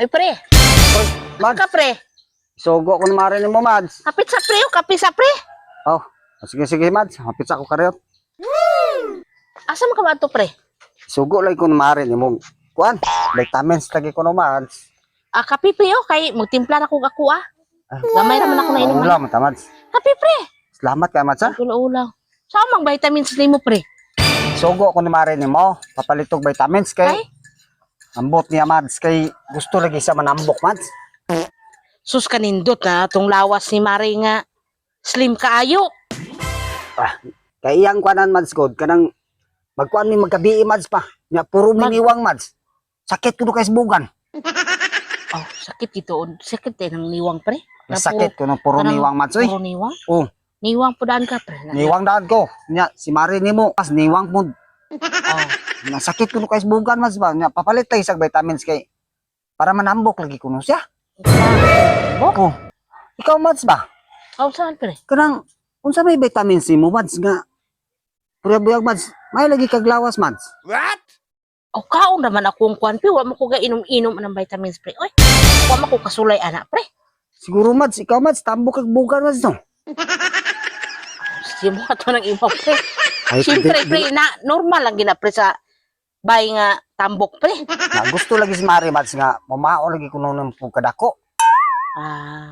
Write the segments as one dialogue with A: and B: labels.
A: Ay, pre.
B: Mads,
A: Ka, pre.
B: sugo ko na marinig mo, Mads.
A: Kapit sa pre, kapit sa pre.
B: Oh, sige, Mads. Hapit sa ko karyot.
A: Asa mo ka ba ito, pre?
B: Sugo lang ko na marinig mo. Kuan, vitamins lagi ko na, Mads.
A: Kapi, pre, oh. Kay, magtimpla na kong ako, ah. Gamay naman ako na inom.
B: Ulam, Mads.
A: Kapi, pre.
B: Salamat ka, Mads, ha?
A: Ulaw. Saan mang vitamins ni mo, pre?
B: Sugo ko na marinig mo. Papalitog vitamins kay.
A: Ay?
B: Ambot niya, Mads. Kay gusto lagi sa manambok, Mads.
A: Sus kanindot na itong lawas ni Mari nga. Slim kaayo.
B: Kay iyang kuanan, Mads, God. Kanang magkuan mi magkabii, Mads, pa. Nya, puro miniwang, Mads. Sakit ko kay bugan.
A: Oh, sakit ito. Sakit eh ng niwang, pre.
B: Sakit ko ng puro niwang, Mads, oy.
A: Puro niwang?
B: Oh.
A: Niwang po daan ka, pre.
B: Niwang daan ko. Nya, si Mari ni mo. As niwang po.
A: Oh.
B: Nasakit ko kay bugan, Mads, ba. Nya, papalit tayo sa vitamins kay para manambok lagi kuno siya.
A: Bok?
B: Oh. Ikaw, Mads, ba?
A: Oh, saan, pre?
B: Kanang, unsa may vitamins si mo, Mads, nga. Pura-buyag, Mads. May lagi kag lawas, Mads.
A: O kaon naman akong kuan, pre. Wa mo ko ga inom-inom ng vitamins, pre. Oy, wa mo ko kasulay, anak, pre.
B: Siguro, Mads, ikaw, Mads, tambok kag bugan, Mads, no?
A: Siya mo ito ng iba, pre.
B: Ay,
A: Siyempre, pre, na normal lang gina, pre, sa bay nga tambok, pre.
B: na gusto lagi si Mari, Mads, nga mamao lagi kuno ng kadako.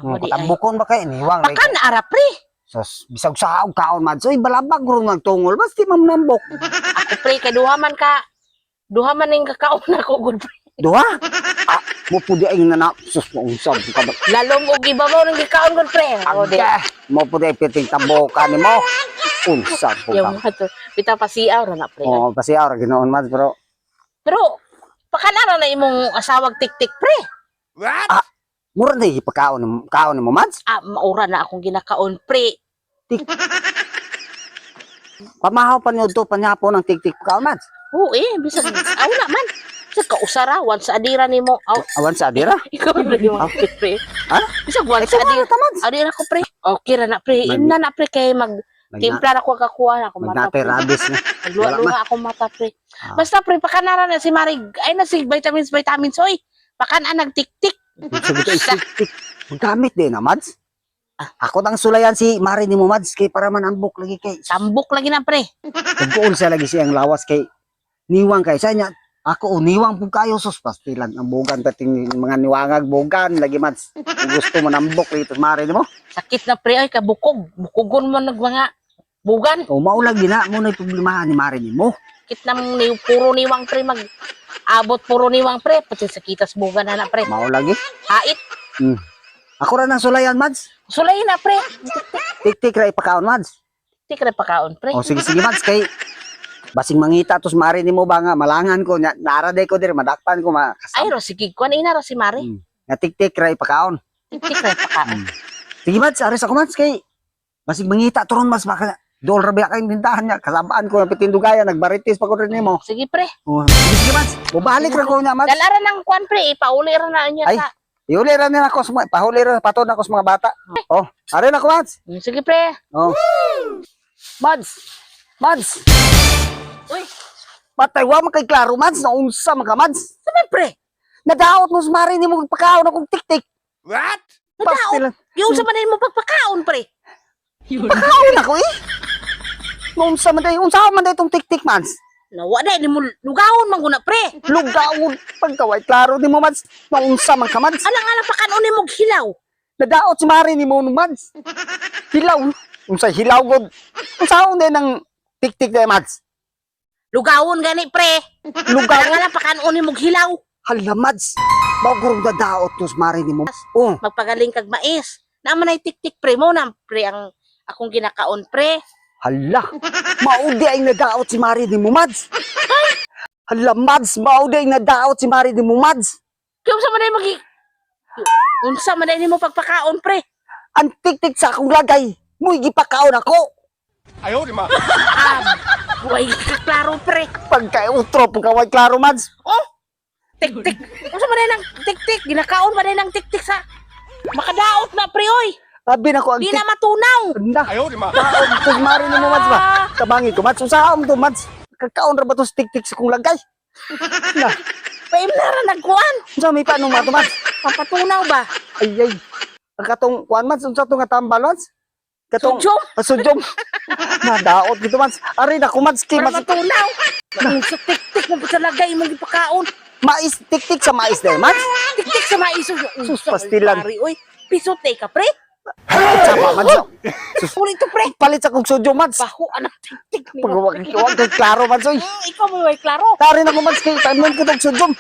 A: Wadi ay.
B: Patambukon ba kay niwang
A: Baka na ara, pre.
B: sos bisag sa kaon, Mads. Oy, balabag guro magtungol, basta mamnambok.
A: Ako, pre, kay duhaman ning kakaon ako, good, pre.
B: Duha? Mo pudi ay nana sus mo usab ka ba?
A: Lalong og iba mo ng kikaon, good, pre. O, di.
B: Mo pudi piting tambokan nimo. Usab po
A: Yung
B: ka.
A: mga to, bitaw pa siyaw na, pre.
B: Oh, kasi ara ginoon, Mads, pero
A: Pero, pakanara na imong asawag tik-tik, pre.
B: mura na kaon mo, Mads.
A: Maura na akong ginakaon, pre.
B: Pamahaw pa niyo to panyapo ng tik-tik kaon, Mads.
A: Oo, bisag, aw naman. Sa kausarawan sa adira nimo. Aw,
B: Awan sa adira.
A: ikaw na yung pre.
B: Ha?
A: Bisag wan
B: Ito
A: sa adira.
B: ta, Mads.
A: Adira ko, pre. Okay ra na, pre. Imna na, pre, kay timpla na ko kakuha na ako mata,
B: Magnate
A: pre.
B: rabis na.
A: Nagluwa-luwa ako mata, pre.
B: Ah.
A: Basta, pre, pakanara na si Marig. Ay na si vitamins, oy. Pakan nagtik-tik.
B: Sabi ko, tik-tik. Gamit din na, Mads. Ako nang sulayan si Mari ni mo, Mads, kay para manambok lagi kay.
A: Tambok lagi na, pre.
B: Tagpuon siya lagi siyang lawas kay niwang kay sa niya. Ako niwang pug kayo sus pastilan ang bugan pating mga niwangag bugan lagi, Mads. Kung gusto mo nambok dito Mari ni mo.
A: Sakit na, pre, ay kabukog. Bukugon mo nag mga bugan.
B: O maulag gina mo na problema ni Mari ni mo.
A: Sakit na puro niwang, pre, abot puro niwang, pre. Pati sakitas bugan na, pre.
B: Maulag eh.
A: Hait.
B: Ako ra nang sulayan, Mads.
A: Sulay na, pre.
B: Tik-tik ra ipakaon, Mads.
A: Tikre pakaon, pre.
B: O sige, Mads, kay basing mangita tos Mari ni mo ba nga malangan ko nya naraday ko dir madakpan ko
A: Ay, ro, sige. Kuan ina, ro, si Mari.
B: nga tik-tik ra ipakaon.
A: Tikre pakaon.
B: Sige, Mads, aris ako, Mads, kay basig mangita turon, Mads, baka dool ra biya kayong tindahan niya. Kasabaan ko ng pitindugaya, nagbaritis pa ko rin mo.
A: Sige, pre.
B: Sige, Mads, bubalik ra ko niya, Mads.
A: Dalara ng kuan, pre. Ipauli ra na niya
B: Ay.
A: sa...
B: Iuli ra niya ako, pahuli ra, paton ako sa mga bata. Oh, arin ako, Mads.
A: Sige, pre.
B: Oh. Mads,
A: Uy,
B: patay, wa man kay klaro, Mads, naunsa man ka, Mads.
A: sabi, pre.
B: Nadaot mo sa Mari ni mo pagpakaon akong tik-tik.
A: Nadaot.
B: Pastilan.
A: Yung sa manin mo pagpakaon, pre.
B: Pagkaon ako eh. Naunsa man day, unsa man day itong tik-tik, Mads.
A: Nawa na, mo lugawon man guna, pre.
B: Lugawon, pagkaway, klaro di mo, Mads. Naunsa man ka, Mads.
A: Alang-alang pakanon ni mo hilaw.
B: Nadaot si Mari ni mo, Mads. Hilaw. Unsa hilaw, God. Unsa din ng tik-tik day, Mads.
A: Lugawon gani, pre.
B: Lugawon.
A: Alang-alang pakanon ni mo hilaw.
B: Hala, Mads. Bagurong dadaot to si Mari ni mo. Oh,
A: Magpagaling kag mais. Naman ay tik-tik, pre mo na, pre, ang akong ginakaon, pre.
B: hala. Maudi ay nadaot si Mari ni mo, Mads. Hala, Mads. Maudi ay nadaot si Mari ni mo, Mads.
A: Yung sa manay unsa man ni mo pagpakaon, pre.
B: Ang tik-tik sa akong lagay. Muy gipakaon ako.
A: Buhay ka klaro, pre.
B: Pagka-utro, pagkaway klaro, Mads.
A: Oh, tik-tik. Unsa man ng tik-tik? Ginakaon man ng tik-tik sa makadaot na, pre, oy.
B: Sabi na ko ang
A: Di na matunaw.
B: Anda. Kaon to si Mari ni mo, Mads ba? Kabangi ko, Mads. Usahaon to, Mads. Kakaon ra ba to sa tik-tik sa kong lagay? Na.
A: Paimnara nagkuan.
B: Unsa may paano mato Mads?
A: Papatunaw ba?
B: Ay. Ang katong kuan Mads, unsa to nga tambal Mads? Katong
A: Sudyom?
B: Sudyom. Nadaot gito Mads. Ari na ko Mads kay
A: Para
B: Mads.
A: matunaw. Sa tik-tik mo sa lagay mong ipakaon.
B: Mais tik-tik sa mais dai Mads.
A: Tik-tik sa maiso.
B: Sus, pastilan.
A: Uy, pisote ka, pre.
B: Sama Mads. Sus,
A: Uli to, pre.
B: palit sa kog sudyom Mads.
A: Baho, anak tik-tik.
B: Pag wag kay klaro Mads oy.
A: Ikaw mo, klaro.
B: Tari na ko Mads kay tanan ko tog sudyom.